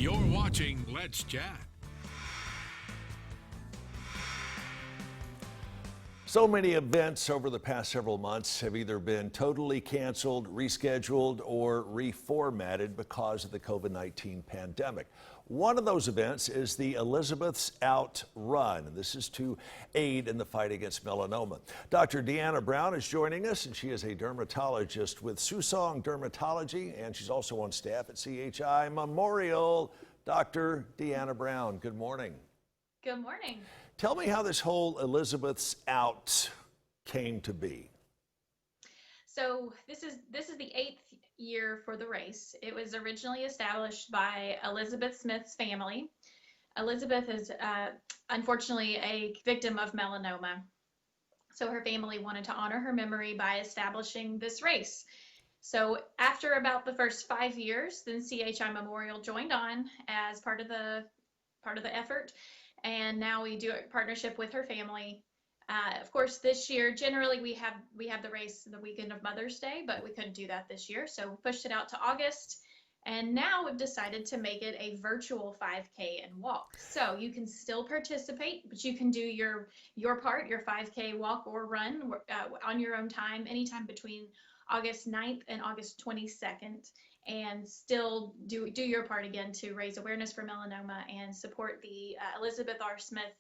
You're watching Let's Chat. So many events over the past several months have either been totally canceled, rescheduled, or reformatted because of the COVID-19 pandemic. One of those events is the Elizabeth's Out Run. This is to aid in the fight against melanoma. Dr. Deanna Brown is joining us, and she is a dermatologist with Susong Dermatology, and she's also on staff at CHI Memorial. Dr. Deanna Brown, good morning. Good morning. Tell me how this whole Elizabeth's Out came to be. So this is the 8th year for the race. It was originally established by Elizabeth Smith's family. Elizabeth is unfortunately a victim of melanoma. So her family wanted to honor her memory by establishing this race. So after about the first 5 years, then CHI Memorial joined on as part of the effort. And now we do a partnership with her family. Of course, this year, generally we have the race the weekend of Mother's Day, but we couldn't do that this year. So we pushed it out to August. And now we've decided to make it a virtual 5K and walk. So you can still participate, but you can do your part, your 5K walk or run on your own time, anytime between August 9th and August 22nd. And still do your part again to raise awareness for melanoma and support the Elizabeth R. Smith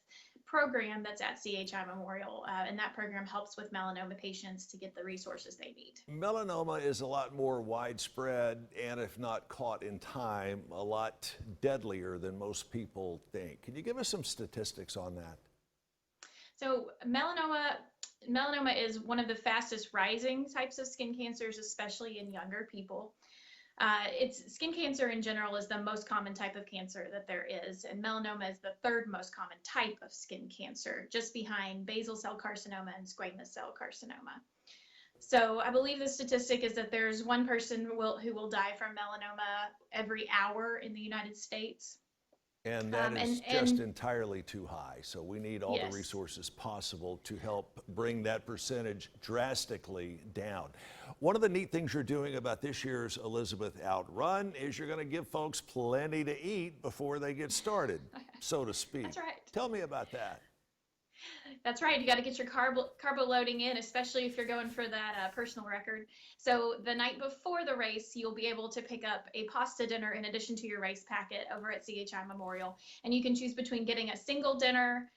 program that's at CHI Memorial. And that program helps with melanoma patients to get the resources they need. Melanoma is a lot more widespread and, if not caught in time, a lot deadlier than most people think. Can you give us some statistics on that? So melanoma is one of the fastest rising types of skin cancers, especially in younger people. Skin cancer in general is the most common type of cancer that there is, and melanoma is the third most common type of skin cancer, just behind basal cell carcinoma and squamous cell carcinoma. So I believe the statistic is that there's one person who will die from melanoma every hour in the United States. And that is just entirely too high. So we need all the resources possible to help bring that percentage drastically down. One of the neat things you're doing about this year's Elizabeth Out Run is you're going to give folks plenty to eat before they get started, so to speak. That's right. Tell me about that. That's right. You got to get your carbo loading in, especially if you're going for that personal record. So the night before the race, you'll be able to pick up a pasta dinner in addition to your race packet over at CHI Memorial. And you can choose between getting a single dinner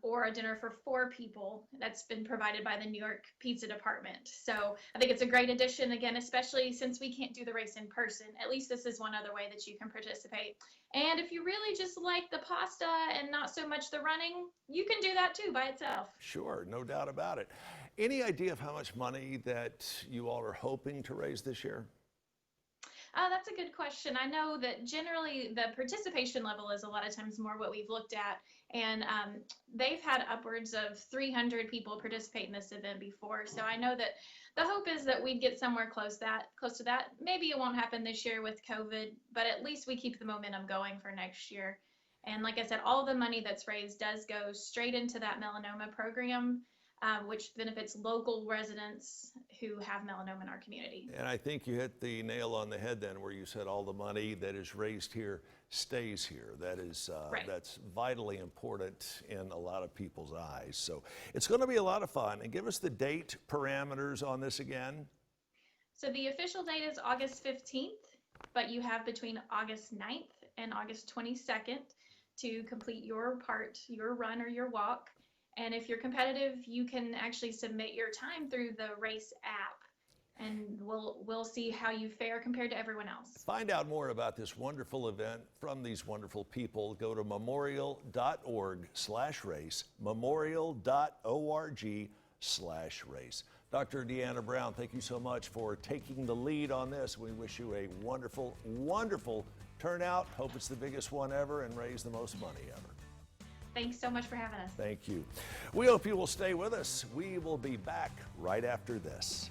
or a dinner for 4 people that's been provided by the New York Pizza Department. So I think it's a great addition, again, especially since we can't do the race in person. At least this is one other way that you can participate. And if you really just like the pasta and not so much the running, you can do that too by itself. Sure, no doubt about it. Any idea of how much money that you all are hoping to raise this year? That's a good question. I know that generally the participation level is a lot of times more what we've looked at, and they've had upwards of 300 people participate in this event before. So I know that the hope is that we'd get somewhere close to that. Maybe it won't happen this year with COVID, but at least we keep the momentum going for next year. And like I said, all the money that's raised does go straight into that melanoma program, which benefits local residents who have melanoma in our community. And I think you hit the nail on the head then, where you said all the money that is raised here stays here. That is right. That's vitally important in a lot of people's eyes. So it's going to be a lot of fun. And give us the date parameters on this again. So the official date is August 15th, but you have between August 9th and August 22nd to complete your part, your run or your walk. And if you're competitive, you can actually submit your time through the race app, and we'll see how you fare compared to everyone else. Find out more about this wonderful event from these wonderful people. Go to memorial.org/race, memorial.org/race. Dr. Deanna Brown, thank you so much for taking the lead on this. We wish you a wonderful, wonderful turnout. Hope it's the biggest one ever and raise the most money ever. Thanks so much for having us. Thank you. We hope you will stay with us. We will be back right after this.